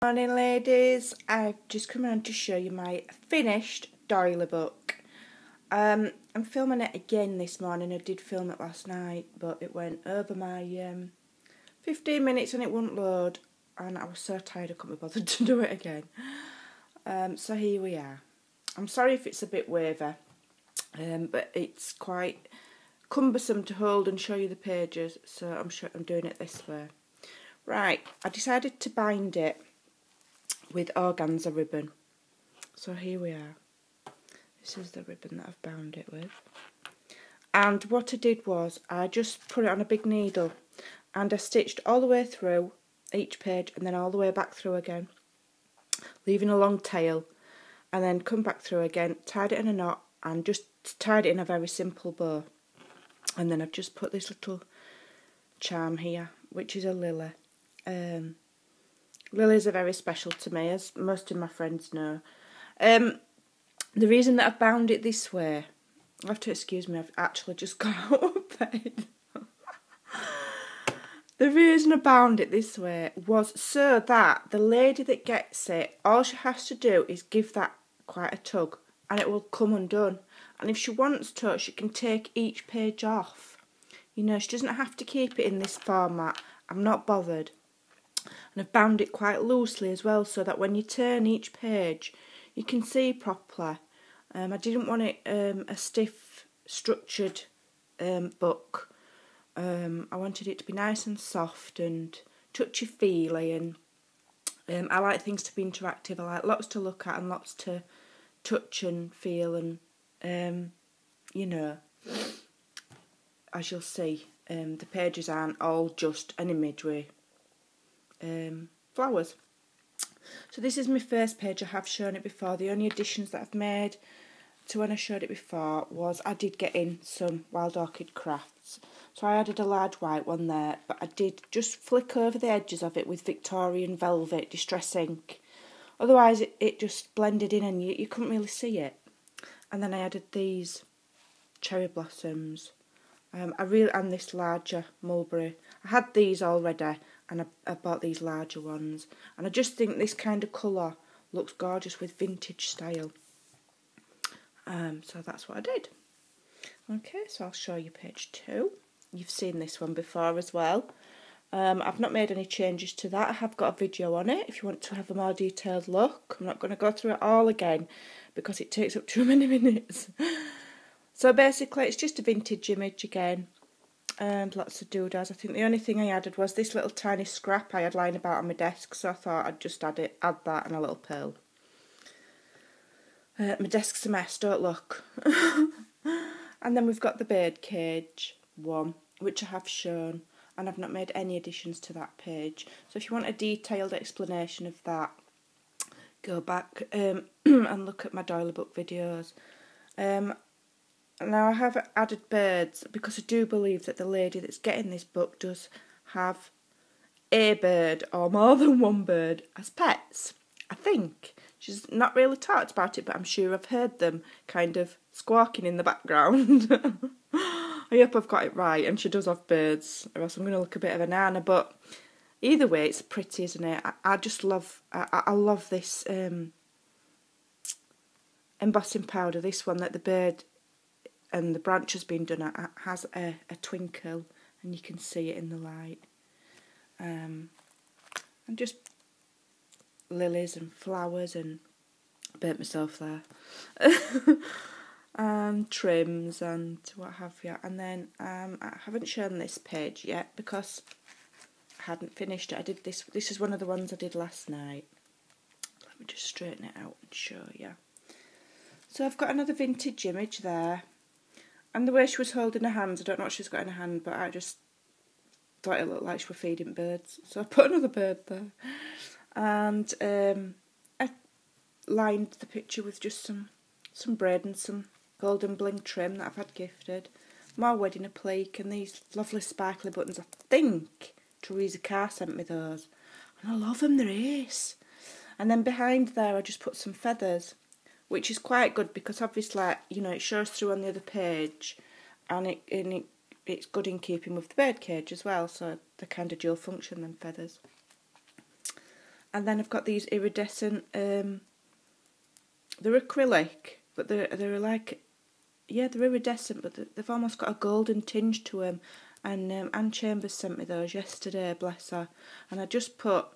Morning ladies, I've just come around to show you my finished Doily book. I'm filming it again this morning. I did film it last night but it went over my 15 minutes and it wouldn't load and I was so tired I couldn't be bothered to do it again. So here we are. I'm sorry if it's a bit wavy, but it's quite cumbersome to hold and show you the pages, so I'm doing it this way. Right, I decided to bind it with organza ribbon. So here we are. This is the ribbon that I've bound it with. And what I did was I just put it on a big needle and I stitched all the way through each page and then all the way back through again, leaving a long tail, and then come back through again, tied it in a knot and just tied it in a very simple bow. And then I've just put this little charm here, which is a lily. Lilies are very special to me, as most of my friends know. The reason that I've bound it this way, you have to excuse me, I've actually just got out of bed. The reason I bound it this way was so that the lady that gets it, all she has to do is give that quite a tug and it will come undone. And if she wants to, she can take each page off. You know, she doesn't have to keep it in this format. I'm not bothered. And I've bound it quite loosely as well, so that when you turn each page you can see properly. I didn't want it a stiff, structured book. I wanted it to be nice and soft and touchy-feely, and I like things to be interactive. I like lots to look at and lots to touch and feel, and you know, as you'll see, the pages aren't all just an image with flowers. So this is my first page. I have shown it before. The only additions that I've made to when I showed it before was I did get in some Wild Orchid crafts. So I added a large white one there, but I did just flick over the edges of it with Victorian Velvet Distress ink. Otherwise it just blended in and you couldn't really see it. And then I added these cherry blossoms. And this larger mulberry. I had these already and I bought these larger ones. And I just think this kind of colour looks gorgeous with vintage style. So that's what I did. Okay, so I'll show you page 2. You've seen this one before as well. I've not made any changes to that. I have got a video on it if you want to have a more detailed look. I'm not going to go through it all again because it takes up too many minutes. So basically it's just a vintage image again and lots of doodads. I think the only thing I added was this little tiny scrap I had lying about on my desk, so I thought I'd just add that and a little pearl. My desk's a mess, don't look. And then we've got the bird cage one, which I have shown, and I've not made any additions to that page. So if you want a detailed explanation of that, go back and look at my Doily book videos. Now I have added birds because I do believe that the lady that's getting this book does have a bird or more than one bird as pets. I think. She's not really talked about it, but I'm sure I've heard them kind of squawking in the background. I hope I've got it right, and she does have birds, or else I'm going to look a bit of a nana. But either way, it's pretty, isn't it? I just love, I love this embossing powder. This one that the bird and the branch has been done at has a twinkle, and you can see it in the light. And just lilies and flowers, and burnt myself there. And trims and what have you. And then I haven't shown this page yet because I hadn't finished it. I did this. This is one of the ones I did last night. Let me just straighten it out and show you. So I've got another vintage image there. And the way she was holding her hands, I don't know what she's got in her hand, but I just thought it looked like she was feeding birds. So I put another bird there. And I lined the picture with just some braid and some golden bling trim that I've had gifted. More wedding applique and these lovely sparkly buttons. I think Teresa Carr sent me those. And I love them, they're ace. And then behind there I just put some feathers, which is quite good because obviously, you know, it shows through on the other page and it's good in keeping with the bird cage as well, so they're kind of dual function, them feathers. And then I've got these iridescent, they're acrylic, but they're like, yeah, they're iridescent, but they've almost got a golden tinge to them. And Anne Chambers sent me those yesterday, bless her. And I just put,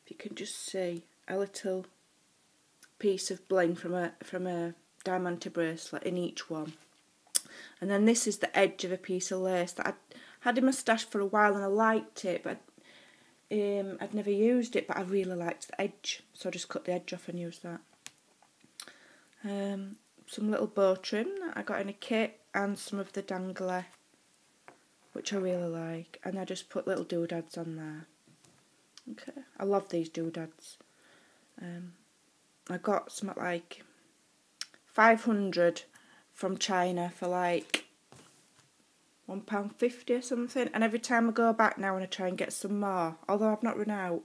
if you can just see, a little piece of bling from a diamante bracelet in each one. And then this is the edge of a piece of lace that I had in my stash for a while and I liked it, but I'd never used it, but I really liked the edge, so I just cut the edge off and used that. Some little bow trim that I got in a kit and some of the dangler, which I really like, and I just put little doodads on there. Okay, I love these doodads. I got some at like 500 from China for like £1.50 or something, and every time I go back now and I try and get some more, although I've not run out,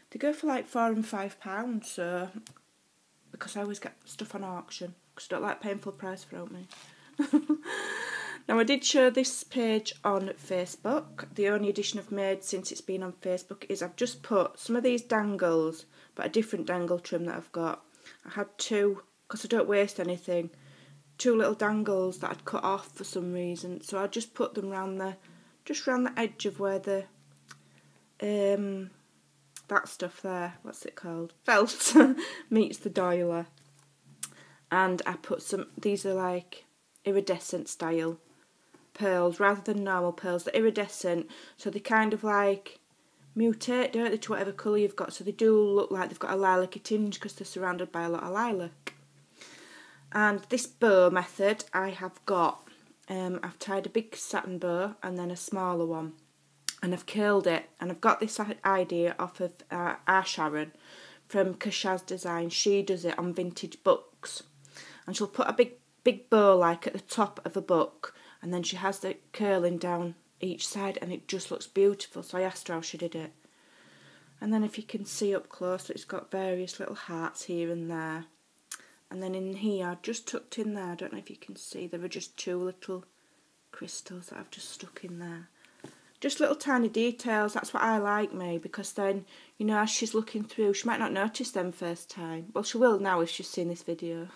they go for like £4 and £5, so, because I always get stuff on auction, because I don't like paying full price for it, me. Now I did show this page on Facebook. The only addition I've made since it's been on Facebook is I've just put some of these dangles, but a different dangle trim that I've got. I had two, because I don't waste anything, two little dangles that I'd cut off for some reason, so I just put them round the edge of where the that stuff there, what's it called, felt meets the doily. And I put some, these are like iridescent style pearls rather than normal pearls. They're iridescent, so they kind of like mutate, don't they, to whatever colour you've got, so they do look like they've got a lilac-y tinge because they're surrounded by a lot of lilac. And this bow method I have got, I've tied a big satin bow and then a smaller one, and I've curled it, and I've got this idea off of our Sharon from Kashaz Design. She does it on vintage books, and she'll put a big bow like at the top of a book, and then she has the curling down each side, and it just looks beautiful. So I asked her how she did it. And then if you can see up close, it's got various little hearts here and there. And then in here, just tucked in there, I don't know if you can see, there are just two little crystals that I've just stuck in there. Just little tiny details, that's what I like, me, because then, you know, as she's looking through, she might not notice them first time. Well, she will now if she's seen this video.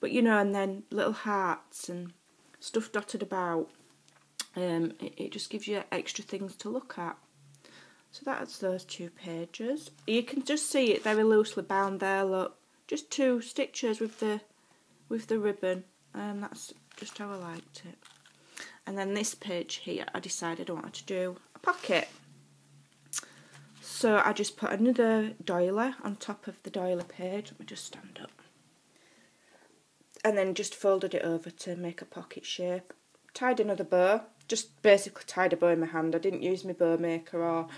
But, you know, and then little hearts and stuff dotted about. It just gives you extra things to look at. So that's those two pages. You can just see it very loosely bound there, look. Just two stitches with the ribbon, and that's just how I liked it. And then this page here, I decided I wanted to do a pocket. So I just put another doily on top of the doily page. Let me just stand up. And then just folded it over to make a pocket shape. Tied another bow, just basically tied a bow in my hand. I didn't use my bow maker, or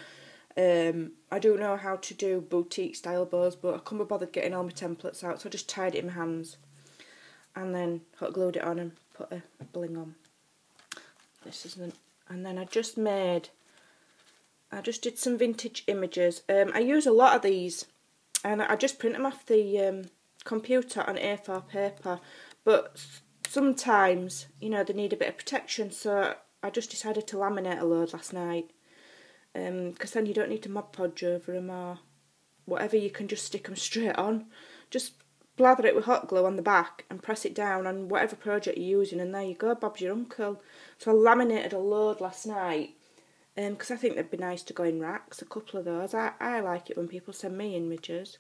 I do know how to do boutique style bows, but I couldn't be bothered getting all my templates out, so I just tied it in my hands and then hot glued it on and put a bling on. This isn't, and then I just did some vintage images. I use a lot of these, and I just print them off the computer on A4 paper, but sometimes, you know, they need a bit of protection, so I just decided to laminate a load last night, because then you don't need to Mod Podge over them or whatever, you can just stick them straight on. Just blather it with hot glue on the back and press it down on whatever project you're using, and there you go, Bob's your uncle. So I laminated a load last night, because I think they'd be nice to go in racks, a couple of those. I like it when people send me images.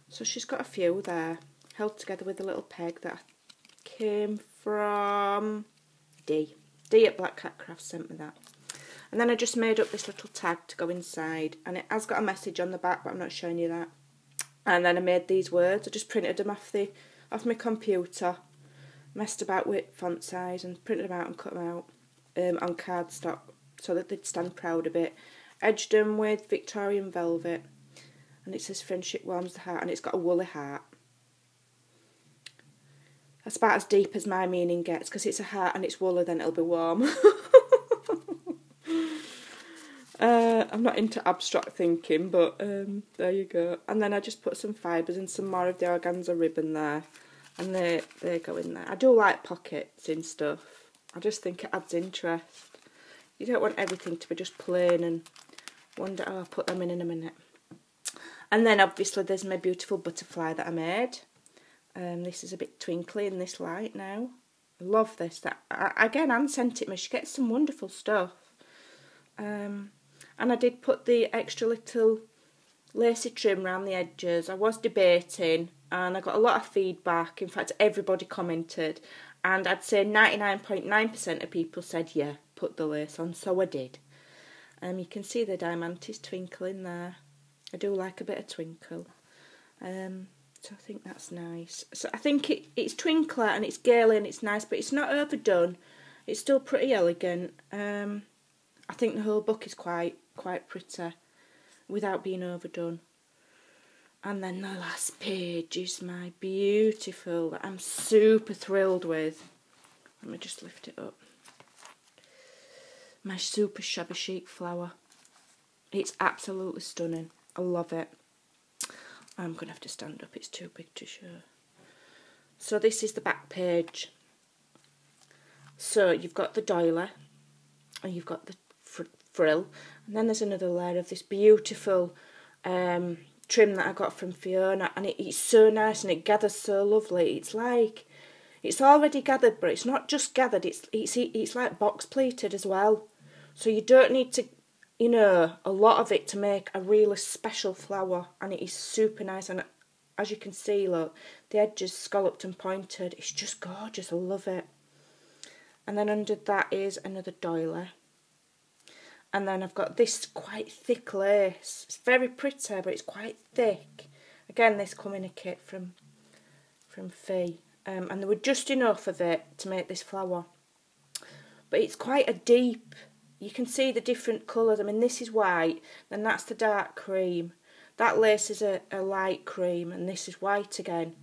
So she's got a few there, held together with a little peg that came from D at Black Cat Crafts, sent me that. And then I just made up this little tag to go inside, and it has got a message on the back, but I'm not showing you that. And then I made these words. I just printed them off my computer, messed about with font size and printed them out and cut them out on cardstock so that they'd stand proud a bit. Edged them with Victorian velvet, and it says "Friendship warms the heart," and it's got a woolly heart. That's about as deep as my meaning gets, because it's a heart and it's woolly, then it'll be warm. I'm not into abstract thinking, but there you go. And then I just put some fibres and some more of the organza ribbon there, and they go in there. I do like pockets in stuff. I just think it adds interest. You don't want everything to be just plain and wonder, oh, I'll put them in a minute. And then obviously there's my beautiful butterfly that I made. This is a bit twinkly in this light now. I love this. Again, Anne sent it me. She gets some wonderful stuff. And I did put the extra little lacy trim around the edges. I was debating and I got a lot of feedback. In fact, everybody commented. And I'd say 99.9% of people said, yeah, put the lace on. So I did. You can see the diamantes twinkling there. I do like a bit of twinkle. So I think that's nice. So I think it's twinkly and it's girly and it's nice, but it's not overdone. It's still pretty elegant. I think the whole book is quite pretty without being overdone. And then the last page is my beautiful, that I'm super thrilled with. Let me just lift it up. My super shabby chic flower. It's absolutely stunning. I love it. I'm going to have to stand up, it's too big to show. So this is the back page. So you've got the doily, and you've got the frill, and then there's another layer of this beautiful trim that I got from Fiona, and it's so nice and it gathers so lovely. It's like, it's already gathered, but it's not just gathered, it's like box pleated as well. So you don't need to, you know, a lot of it to make a really special flower, and it is super nice. And as you can see, look, the edge is scalloped and pointed. It's just gorgeous. I love it. And then under that is another doily. And then I've got this quite thick lace. It's very pretty, but it's quite thick. Again, this come in a kit from Fee. And there were just enough of it to make this flower. But it's quite a deep. You can see the different colours. I mean, this is white, then that's the dark cream. That lace is a light cream, and this is white again.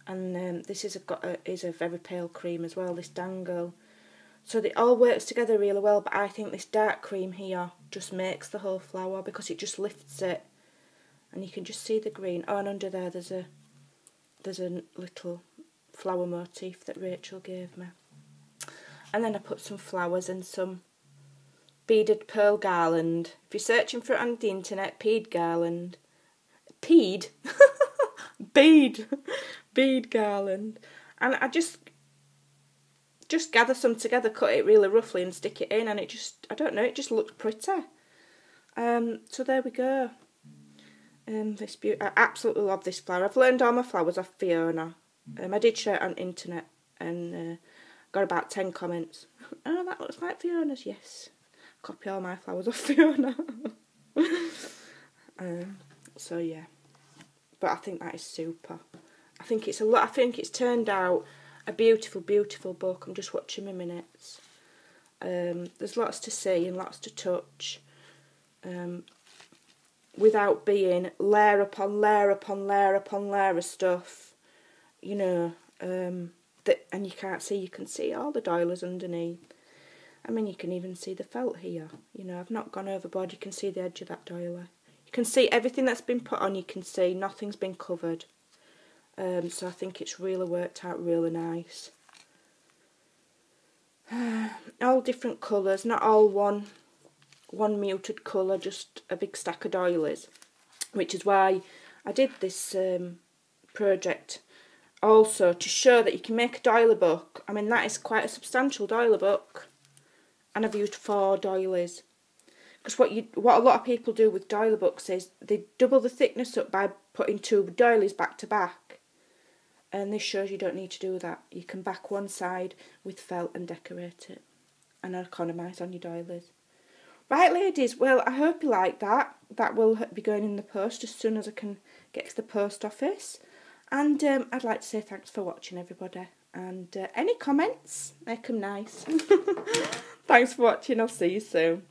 And this is a very pale cream as well, this dangle. So it all works together really well, but I think this dark cream here just makes the whole flower because it just lifts it. And you can just see the green. Oh, and under there there's a little flower motif that Rachel gave me. And then I put some flowers and some beaded pearl garland. If you're searching for it on the internet, bead garland. Bead garland. And I just gather some together, cut it really roughly and stick it in, and it just, I don't know, it just looks pretty. So there we go. I absolutely love this flower. I've learned all my flowers off Fiona. I did share it on the internet and got about 10 comments. Oh, that looks like Fiona's, yes. Copy all my flowers off Fiona. So yeah, but I think that is super. I think it's turned out a beautiful, beautiful book. I'm just watching my minutes. There's lots to see and lots to touch, without being layer upon layer upon layer upon layer of stuff, you know. And you can't see. You can see all the doilies underneath. I mean, you can even see the felt here. You know, I've not gone overboard. You can see the edge of that doily. You can see everything that's been put on. You can see nothing's been covered. So I think it's really worked out really nice. All different colours, not all one muted colour, just a big stack of doilies. Which is why I did this project also, to show that you can make a doily book. I mean, that is quite a substantial doily book. And I've used 4 doilies. Because what a lot of people do with doily books is they double the thickness up by putting 2 doilies back to back. And this shows you don't need to do that. You can back one side with felt and decorate it. And economise on your doilies. Right, ladies, well, I hope you like that. That will be going in the post as soon as I can get to the post office. And I'd like to say thanks for watching, everybody. And any comments, make them nice. Thanks for watching. I'll see you soon.